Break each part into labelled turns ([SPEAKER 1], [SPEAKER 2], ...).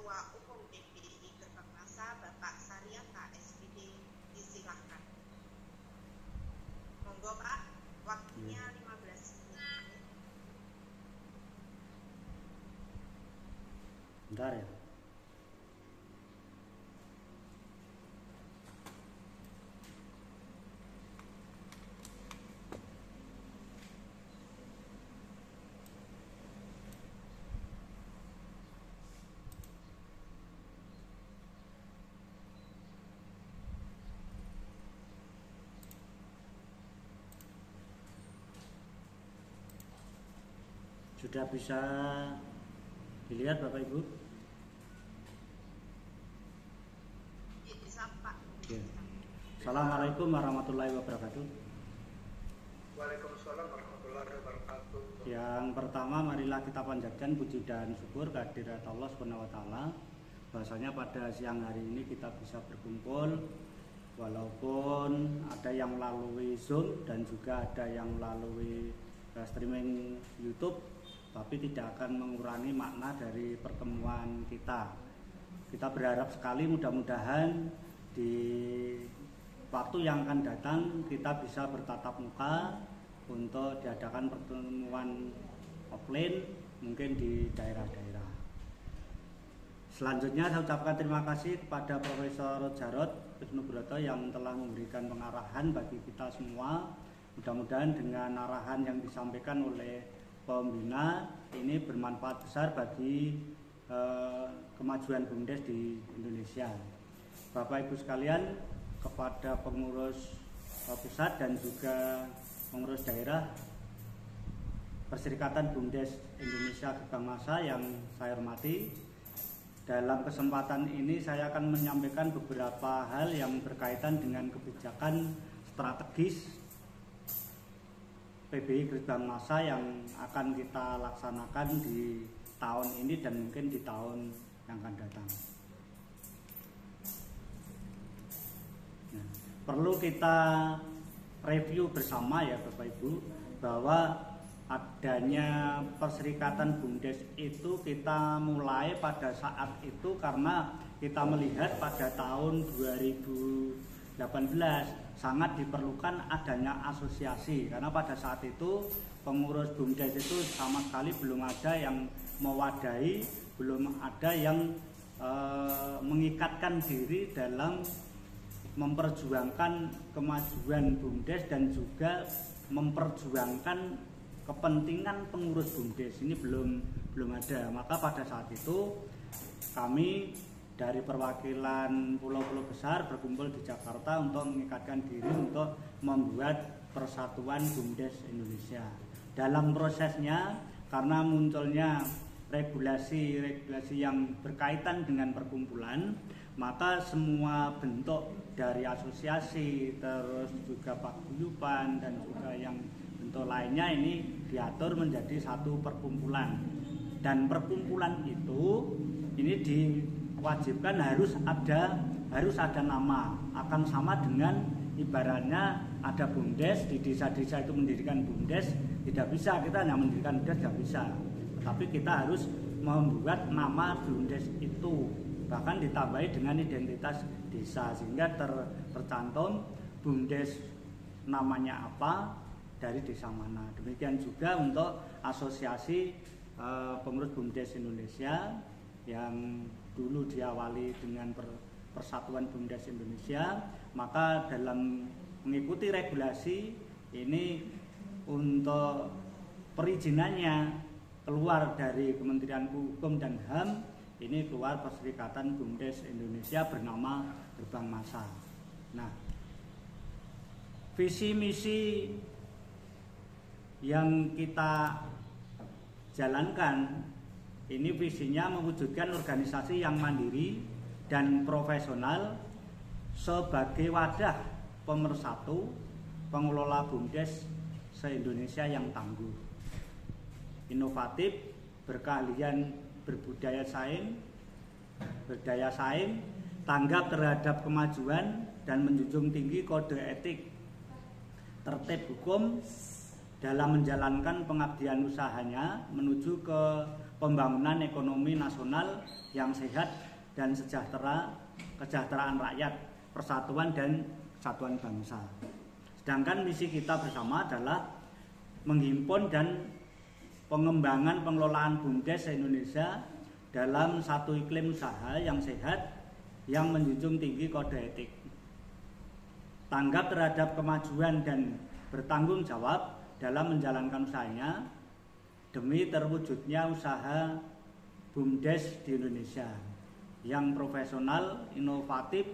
[SPEAKER 1] Ketua Umum PBI Gerbang Masa Bapak Saryata SPD, disilakan. Monggo Pak, waktunya 15 menit.
[SPEAKER 2] Bentar ya. Sudah bisa dilihat Bapak Ibu?
[SPEAKER 1] Bisa Pak.
[SPEAKER 2] Ya. Assalamualaikum warahmatullahi wabarakatuh.
[SPEAKER 3] Waalaikumsalam warahmatullahi wabarakatuh.
[SPEAKER 2] Yang pertama, marilah kita panjatkan puji dan syukur kehadirat Allah Subhanahu wa taala. Bahwasanya pada siang hari ini kita bisa berkumpul, walaupun ada yang melalui Zoom dan juga ada yang melalui streaming YouTube, tapi tidak akan mengurangi makna dari pertemuan kita. Kita berharap sekali mudah-mudahan di waktu yang akan datang kita bisa bertatap muka untuk diadakan pertemuan offline mungkin di daerah-daerah. Selanjutnya saya ucapkan terima kasih kepada Profesor Jarod Wisnubroto yang telah memberikan pengarahan bagi kita semua. Mudah-mudahan dengan arahan yang disampaikan oleh pembina ini bermanfaat besar bagi kemajuan BUMDes di Indonesia. Bapak Ibu sekalian, kepada pengurus pusat dan juga pengurus daerah Perserikatan BUMDes Indonesia Gerbang Masa yang saya hormati, dalam kesempatan ini saya akan menyampaikan beberapa hal yang berkaitan dengan kebijakan strategis PBI Gerbang Masa yang akan kita laksanakan di tahun ini dan mungkin di tahun yang akan datang. Nah, perlu kita review bersama ya Bapak Ibu, bahwa adanya Perserikatan BUMDes itu kita mulai pada saat itu karena kita melihat pada tahun 2018 sangat diperlukan adanya asosiasi, karena pada saat itu pengurus BUMDes itu sama sekali belum ada yang mewadahi, belum ada yang mengikatkan diri dalam memperjuangkan kemajuan BUMDes dan juga memperjuangkan kepentingan pengurus BUMDes. Ini belum ada. Maka pada saat itu kami dari perwakilan pulau-pulau besar berkumpul di Jakarta untuk mengikatkan diri untuk membuat Persatuan BUMDes Indonesia. Dalam prosesnya, karena munculnya regulasi-regulasi yang berkaitan dengan perkumpulan, maka semua bentuk dari asosiasi, terus juga paguyuban dan juga yang bentuk lainnya ini diatur menjadi satu perkumpulan. Dan perkumpulan itu ini diwajibkan harus ada nama, akan sama dengan ibaratnya ada BUMDes, di desa-desa itu mendirikan BUMDes, tidak bisa kita hanya mendirikan BUMDes, tidak bisa. Tapi kita harus membuat nama BUMDes itu, bahkan ditambahi dengan identitas desa sehingga tercantum BUMDes namanya apa, dari desa mana. Demikian juga untuk asosiasi pengurus BUMDes Indonesia yang dulu diawali dengan Persatuan BUMDes Indonesia. Maka dalam mengikuti regulasi ini untuk perizinannya keluar dari Kementerian Hukum dan HAM, ini keluar Perserikatan BUMDes Indonesia bernama Gerbang Masa. Nah, visi misi yang kita jalankan ini visinya mewujudkan organisasi yang mandiri dan profesional sebagai wadah pemersatu pengelola BUMDes se-Indonesia yang tangguh, inovatif, berkeahlian berdaya saing, tanggap terhadap kemajuan dan menjunjung tinggi kode etik, tertib hukum dalam menjalankan pengabdian usahanya menuju ke pembangunan ekonomi nasional yang sehat dan kesejahteraan rakyat, persatuan dan kesatuan bangsa. Sedangkan misi kita bersama adalah menghimpun dan pengembangan pengelolaan BUMDes Indonesia dalam satu iklim usaha yang sehat yang menjunjung tinggi kode etik, tanggap terhadap kemajuan dan bertanggung jawab dalam menjalankan usahanya demi terwujudnya usaha BUMDes di Indonesia yang profesional, inovatif,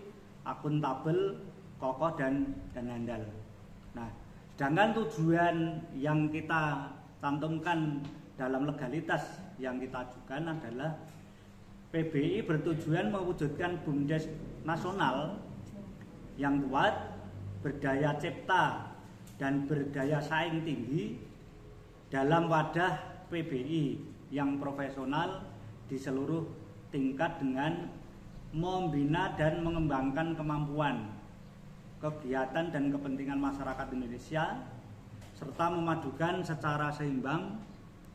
[SPEAKER 2] akuntabel, kokoh dan handal. Nah, sedangkan tujuan yang kita cantumkan dalam legalitas yang kita ajukan adalah PBI bertujuan mewujudkan BUMDes nasional yang kuat, berdaya cipta dan berdaya saing tinggi dalam wadah PBI yang profesional di seluruh tingkat dengan membina dan mengembangkan kemampuan, kegiatan dan kepentingan masyarakat Indonesia serta memadukan secara seimbang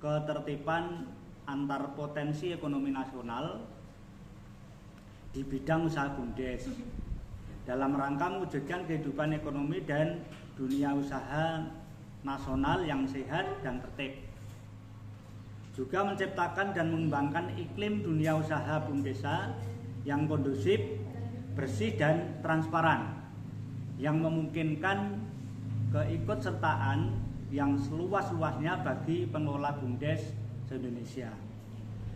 [SPEAKER 2] ketertiban antar potensi ekonomi nasional di bidang usaha BUMDes dalam rangka mewujudkan kehidupan ekonomi dan dunia usaha nasional yang sehat dan tertib. Juga menciptakan dan mengembangkan iklim dunia usaha BUMDesa yang kondusif, bersih dan transparan, yang memungkinkan keikutsertaan yang seluas-luasnya bagi pengelola BUMDes se-Indonesia,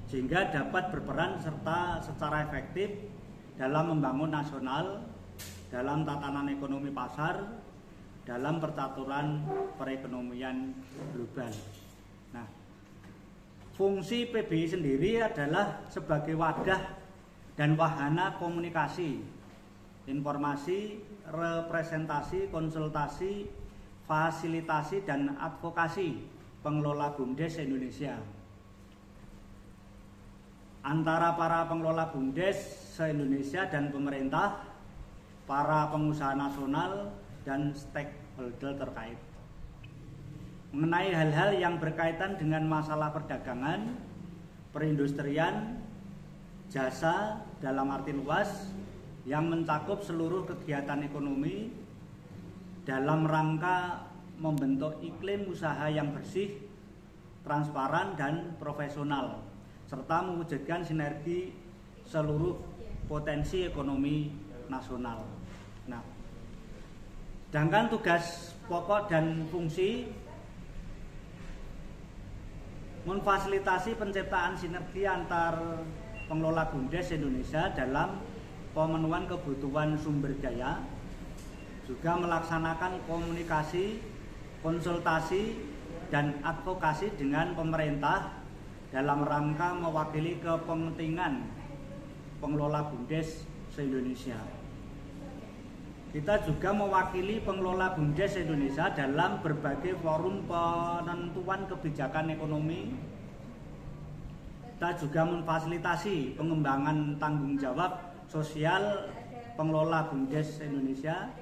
[SPEAKER 2] sehingga dapat berperan serta secara efektif dalam membangun nasional, dalam tatanan ekonomi pasar, dalam percaturan perekonomian global. Nah, fungsi PBI sendiri adalah sebagai wadah dan wahana komunikasi, informasi, representasi, konsultasi, fasilitasi dan advokasi pengelola BUMDes Indonesia antara para pengelola BUMDes se-Indonesia dan pemerintah, para pengusaha nasional dan stakeholder terkait mengenai hal-hal yang berkaitan dengan masalah perdagangan, perindustrian, jasa dalam arti luas yang mencakup seluruh kegiatan ekonomi dalam rangka membentuk iklim usaha yang bersih, transparan dan profesional serta mewujudkan sinergi seluruh potensi ekonomi nasional. Nah, sedangkan tugas pokok dan fungsi memfasilitasi penciptaan sinergi antar pengelola BUMDes Indonesia dalam pemenuhan kebutuhan sumber daya, juga melaksanakan komunikasi, konsultasi, dan advokasi dengan pemerintah dalam rangka mewakili kepentingan pengelola BUMDes se-Indonesia. Kita juga mewakili pengelola BUMDes Indonesia dalam berbagai forum penentuan kebijakan ekonomi. Kita juga memfasilitasi pengembangan tanggung jawab sosial pengelola BUMDes Indonesia,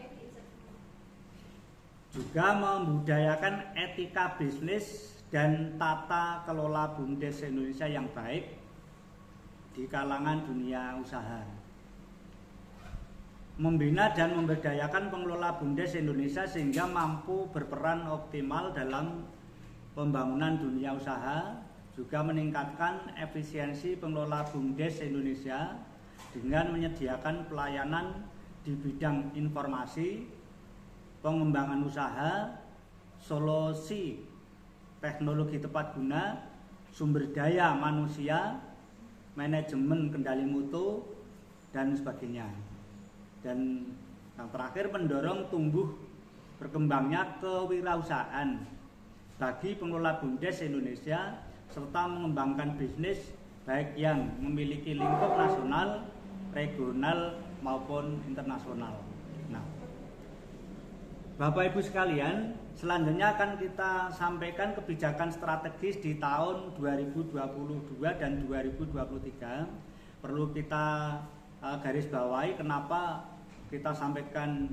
[SPEAKER 2] juga membudayakan etika bisnis dan tata kelola BUMDes Indonesia yang baik di kalangan dunia usaha. Membina dan memberdayakan pengelola BUMDes Indonesia sehingga mampu berperan optimal dalam pembangunan dunia usaha, juga meningkatkan efisiensi pengelola BUMDes Indonesia dengan menyediakan pelayanan di bidang informasi, pengembangan usaha, solusi teknologi tepat guna, sumber daya manusia, manajemen kendali mutu, dan sebagainya. Dan yang terakhir mendorong tumbuh berkembangnya kewirausahaan bagi pengelola BUMDes Indonesia serta mengembangkan bisnis baik yang memiliki lingkup nasional, regional maupun internasional. Nah, Bapak Ibu sekalian, selanjutnya akan kita sampaikan kebijakan strategis di tahun 2022 dan 2023. Perlu kita garis bawahi kenapa kita sampaikan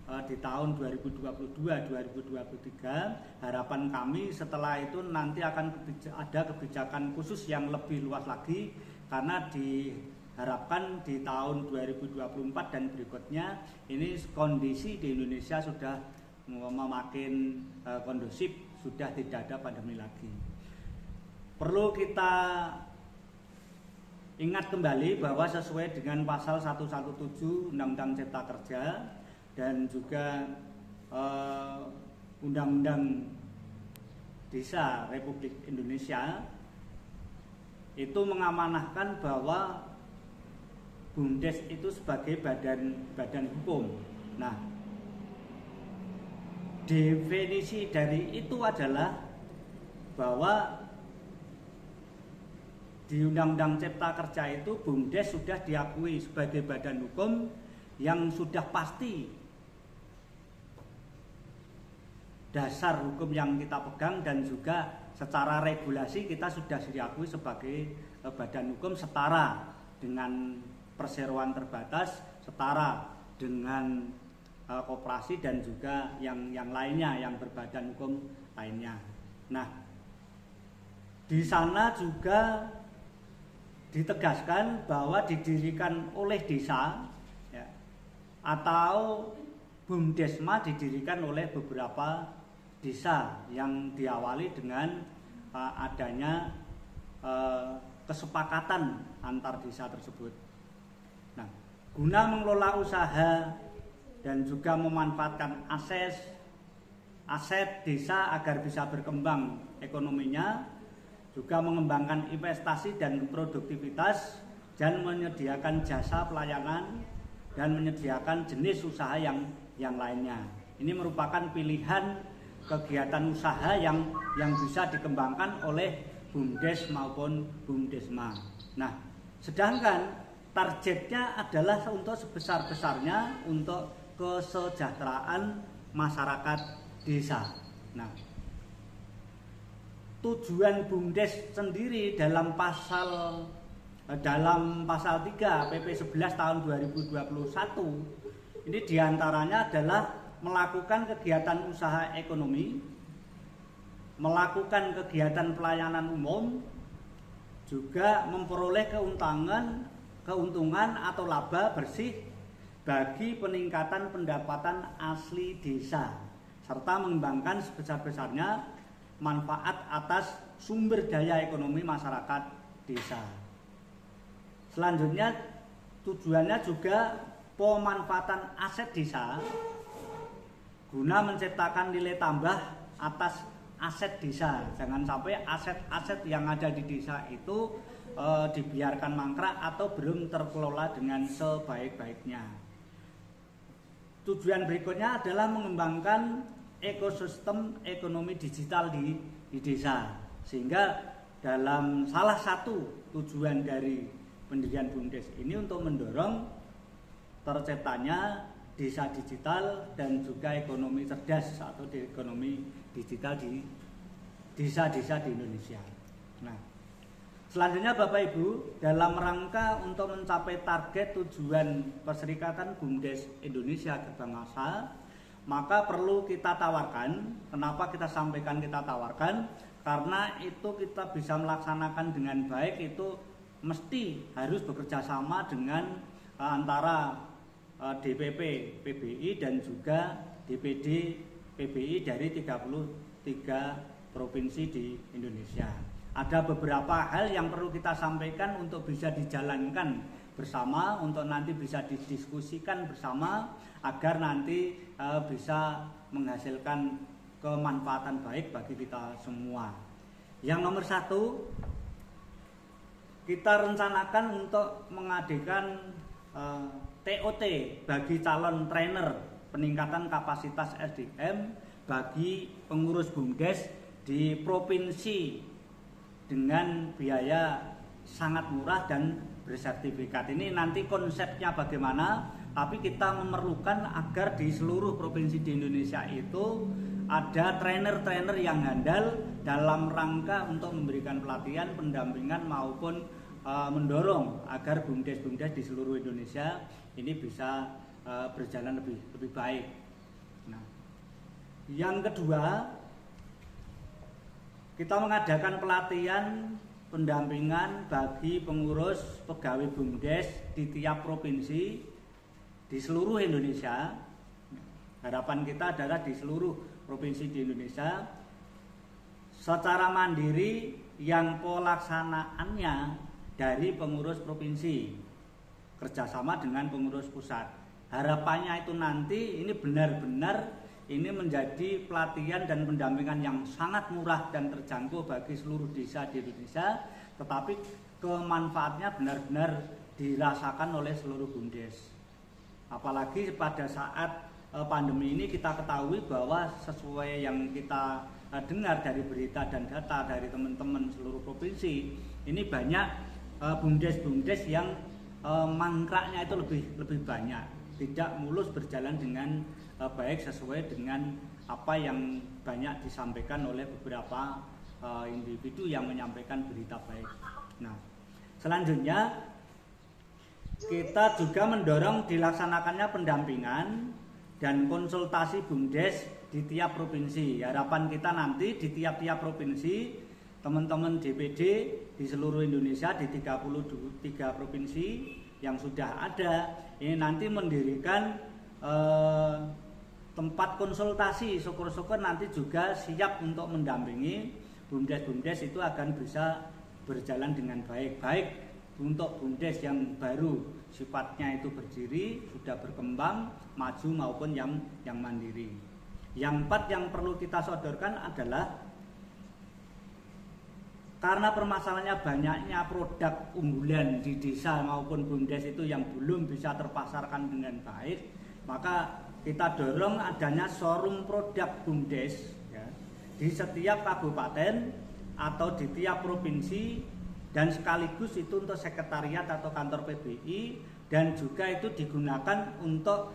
[SPEAKER 2] di tahun 2022-2023. Harapan kami setelah itu nanti akan ada kebijakan khusus yang lebih luas lagi, karena diharapkan di tahun 2024 dan berikutnya ini kondisi di Indonesia sudah makin kondusif, sudah tidak ada pandemi lagi. Perlu kita ingat kembali bahwa sesuai dengan pasal 117 Undang-Undang Cipta Kerja dan juga Undang-Undang Desa Republik Indonesia itu mengamanahkan bahwa BUMDes itu sebagai badan hukum. Nah, definisi dari itu adalah bahwa di Undang-Undang Cipta Kerja itu BUMDes sudah diakui sebagai badan hukum yang sudah pasti dasar hukum yang kita pegang, dan juga secara regulasi kita sudah diakui sebagai badan hukum setara dengan perseroan terbatas, setara dengan koperasi dan juga yang lainnya, yang berbadan hukum lainnya. Nah, di sana juga ditegaskan bahwa didirikan oleh desa ya, atau BUMDesma didirikan oleh beberapa desa yang diawali dengan adanya kesepakatan antar desa tersebut. Nah, guna mengelola usaha dan juga memanfaatkan aset desa agar bisa berkembang ekonominya, juga mengembangkan investasi dan produktivitas, dan menyediakan jasa pelayanan dan menyediakan jenis usaha yang lainnya. Ini merupakan pilihan kegiatan usaha yang bisa dikembangkan oleh BUMDes maupun BUMDesma. Nah, sedangkan targetnya adalah untuk sebesar-besarnya untuk kesejahteraan masyarakat desa. Nah, tujuan BUMDes sendiri dalam pasal 3 PP 11 tahun 2021 ini diantaranya adalah melakukan kegiatan usaha ekonomi, melakukan kegiatan pelayanan umum, juga memperoleh keuntungan atau laba bersih bagi peningkatan pendapatan asli desa, serta mengembangkan sebesar-besarnya manfaat atas sumber daya ekonomi masyarakat desa. Selanjutnya tujuannya juga pemanfaatan aset desa guna menciptakan nilai tambah atas aset desa. Jangan sampai aset-aset yang ada di desa itu dibiarkan mangkrak atau belum terkelola dengan sebaik-baiknya. Tujuan berikutnya adalah mengembangkan ekosistem ekonomi digital di desa, sehingga dalam salah satu tujuan dari pendirian BUMDes ini untuk mendorong terciptanya desa digital dan juga ekonomi cerdas atau ekonomi digital di desa-desa di Indonesia. Nah, selanjutnya Bapak Ibu, dalam rangka untuk mencapai target tujuan Perserikatan BUMDes Indonesia Gerbangasa, maka perlu kita tawarkan. Kenapa kita sampaikan kita tawarkan? Karena itu kita bisa melaksanakan dengan baik itu mesti harus bekerja sama dengan antara DPP PBI dan juga DPD PBI dari 33 provinsi di Indonesia. Ada beberapa hal yang perlu kita sampaikan untuk bisa dijalankan bersama, untuk nanti bisa didiskusikan bersama agar nanti bisa menghasilkan kemanfaatan baik bagi kita semua. Yang nomor 1, kita rencanakan untuk mengadakan TOT bagi calon trainer, peningkatan kapasitas SDM bagi pengurus BUMDes di provinsi dengan biaya sangat murah dan bersertifikat. Ini nanti konsepnya bagaimana, tapi kita memerlukan agar di seluruh provinsi di Indonesia itu ada trainer-trainer yang handal dalam rangka untuk memberikan pelatihan, pendampingan maupun mendorong agar BUMDes di seluruh Indonesia ini bisa berjalan lebih baik. Yang kedua, kita mengadakan pelatihan pendampingan bagi pengurus pegawai BUMDes di tiap provinsi di seluruh Indonesia. Harapan kita adalah di seluruh provinsi di Indonesia secara mandiri yang pelaksanaannya dari pengurus provinsi kerjasama dengan pengurus pusat. Harapannya itu nanti ini benar-benar ini menjadi pelatihan dan pendampingan yang sangat murah dan terjangkau bagi seluruh desa di Indonesia, tetapi kemanfaatnya benar-benar dirasakan oleh seluruh BUMDes. Apalagi pada saat pandemi ini kita ketahui bahwa sesuai yang kita dengar dari berita dan data dari teman-teman seluruh provinsi, ini banyak BUMDes yang mangkraknya itu lebih banyak, tidak mulus berjalan dengan baik sesuai dengan apa yang banyak disampaikan oleh beberapa individu yang menyampaikan berita baik. Nah, selanjutnya kita juga mendorong dilaksanakannya pendampingan dan konsultasi BUMDes di tiap provinsi. Harapan kita nanti di tiap-tiap provinsi, teman-teman DPD di seluruh Indonesia di 33 provinsi yang sudah ada, ini nanti mendirikan tempat konsultasi. Syukur-syukur nanti juga siap untuk mendampingi BUMDes itu akan bisa berjalan dengan baik. Baik untuk BUMDes yang baru sifatnya itu berdiri, sudah berkembang, maju maupun yang mandiri. Yang 4 yang perlu kita sodorkan adalah karena permasalahannya banyaknya produk unggulan di desa maupun BUMDes itu yang belum bisa terpasarkan dengan baik, maka kita dorong adanya showroom produk BUMDes ya, di setiap kabupaten atau di tiap provinsi, dan sekaligus itu untuk sekretariat atau kantor PBI, dan juga itu digunakan untuk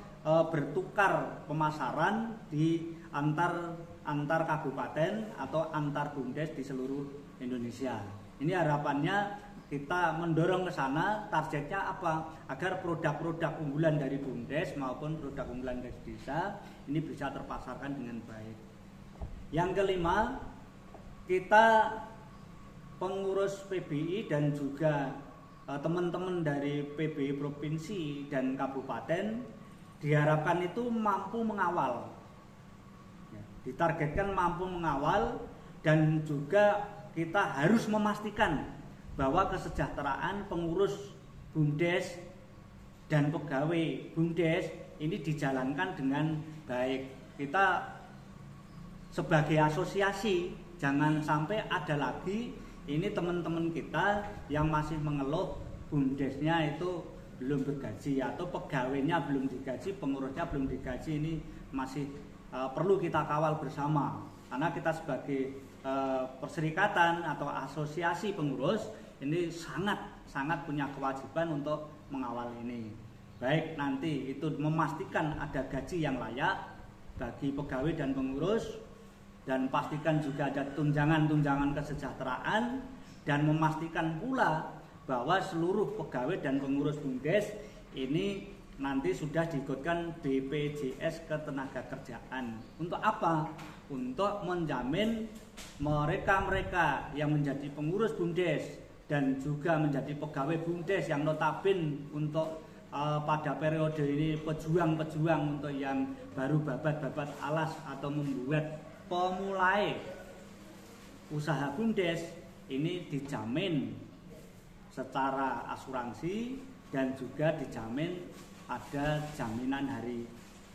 [SPEAKER 2] bertukar pemasaran di antar kabupaten atau antar BUMDes di seluruh Indonesia. Ini harapannya kita mendorong ke sana. Targetnya apa? Agar produk-produk unggulan dari BUMDes maupun produk unggulan dari desa ini bisa terpasarkan dengan baik. Yang kelima, kita pengurus PBI dan juga teman-teman dari PBI provinsi dan kabupaten diharapkan itu mampu mengawal, ditargetkan mampu mengawal, dan juga kita harus memastikan bahwa kesejahteraan pengurus BUMDes dan pegawai BUMDes ini dijalankan dengan baik. Kita sebagai asosiasi jangan sampai ada lagi ini teman-teman kita yang masih mengeluh BUMDesnya itu belum bergaji atau pegawainya belum digaji, pengurusnya belum digaji. Ini masih perlu kita kawal bersama, karena kita sebagai perserikatan atau asosiasi pengurus ini sangat punya kewajiban untuk mengawal ini. Baik nanti itu memastikan ada gaji yang layak bagi pegawai dan pengurus, dan pastikan juga ada tunjangan kesejahteraan, dan memastikan pula bahwa seluruh pegawai dan pengurus BUMDes ini nanti sudah diikutkan BPJS Ketenagakerjaan. Untuk apa? Untuk menjamin mereka yang menjadi pengurus BUMDes dan juga menjadi pegawai BUMDes yang notabene untuk pada periode ini pejuang-pejuang untuk yang baru babat alas atau membuat pemulai usaha BUMDes ini dijamin secara asuransi, dan juga dijamin ada jaminan hari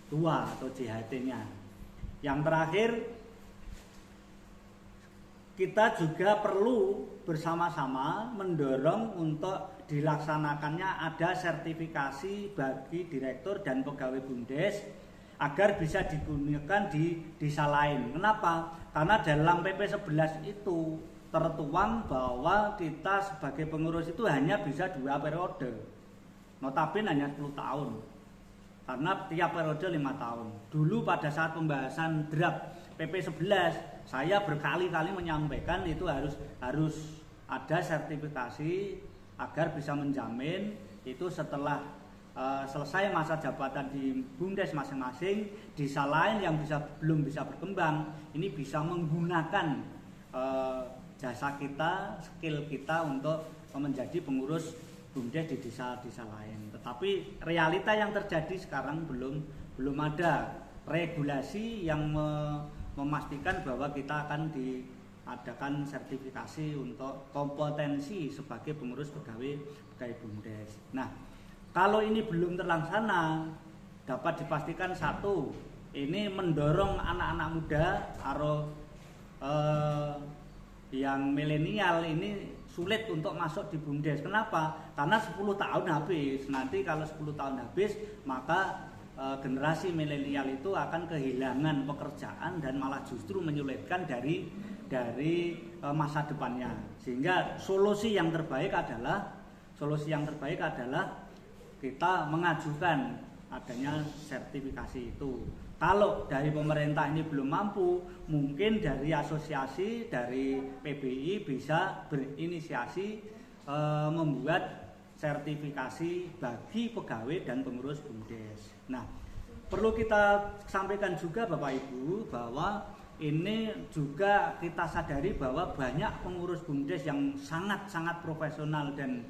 [SPEAKER 2] tua atau JHT-nya. Yang terakhir, kita juga perlu bersama-sama mendorong untuk dilaksanakannya ada sertifikasi bagi direktur dan pegawai BUMDes agar bisa digunakan di desa lain. Kenapa? Karena dalam PP 11 itu tertuang bahwa kita sebagai pengurus itu hanya bisa 2 periode, notabene hanya 10 tahun, karena tiap periode 5 tahun. Dulu pada saat pembahasan draft PP 11, saya berkali-kali menyampaikan itu harus ada sertifikasi agar bisa menjamin itu setelah selesai masa jabatan di BUMDes masing-masing, desa lain yang belum bisa berkembang ini bisa menggunakan jasa kita, skill kita untuk menjadi pengurus BUMDes di desa-desa lain. Tetapi realita yang terjadi sekarang belum ada regulasi yang memastikan bahwa kita akan diadakan sertifikasi untuk kompetensi sebagai pengurus pegawai BUMDes. Nah, kalau ini belum terlaksana, dapat dipastikan satu, ini mendorong anak-anak muda atau yang milenial ini sulit untuk masuk di BUMDes. Kenapa? Karena 10 tahun habis. Nanti kalau 10 tahun habis, maka generasi milenial itu akan kehilangan pekerjaan dan malah justru menyulitkan dari masa depannya. Sehingga solusi yang terbaik adalah kita mengajukan adanya sertifikasi itu. Kalau dari pemerintah ini belum mampu, mungkin dari asosiasi, dari PBI bisa berinisiasi membuat sertifikasi bagi pegawai dan pengurus BUMDes. Nah, perlu kita sampaikan juga Bapak Ibu bahwa ini juga kita sadari bahwa banyak pengurus BUMDes yang sangat-sangat profesional dan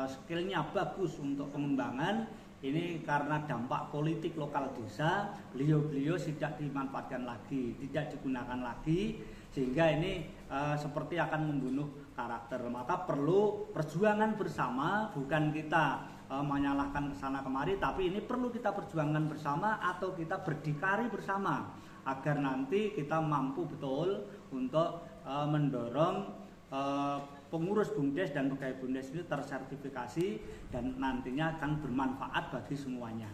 [SPEAKER 2] skillnya bagus untuk pengembangan. Ini karena dampak politik lokal desa, beliau tidak dimanfaatkan lagi, tidak digunakan lagi, sehingga ini seperti akan membunuh karakter. Maka perlu perjuangan bersama, bukan kita menyalahkan kesana kemari, tapi ini perlu kita perjuangkan bersama atau kita berdikari bersama agar nanti kita mampu betul untuk mendorong pengurus BUMDes dan pegawai BUMDes itu tersertifikasi dan nantinya akan bermanfaat bagi semuanya.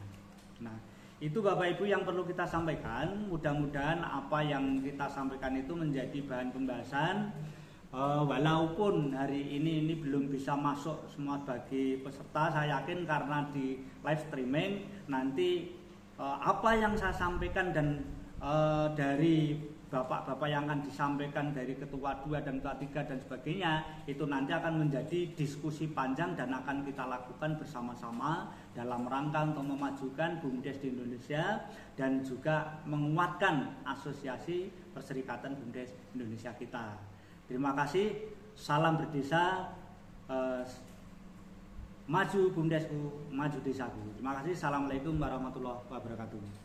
[SPEAKER 2] Nah, itu Bapak Ibu yang perlu kita sampaikan. Mudah-mudahan apa yang kita sampaikan itu menjadi bahan pembahasan. Walaupun hari ini belum bisa masuk semua bagi peserta, saya yakin karena di live streaming nanti apa yang saya sampaikan dan dari bapak-bapak yang akan disampaikan dari ketua 2 dan ketua 3 dan sebagainya, itu nanti akan menjadi diskusi panjang dan akan kita lakukan bersama-sama dalam rangka untuk memajukan BUMDes di Indonesia dan juga menguatkan asosiasi perserikatan BUMDes Indonesia kita. Terima kasih, salam berdesa, maju BUMDesku, maju desaku. Terima kasih, assalamualaikum warahmatullahi wabarakatuh.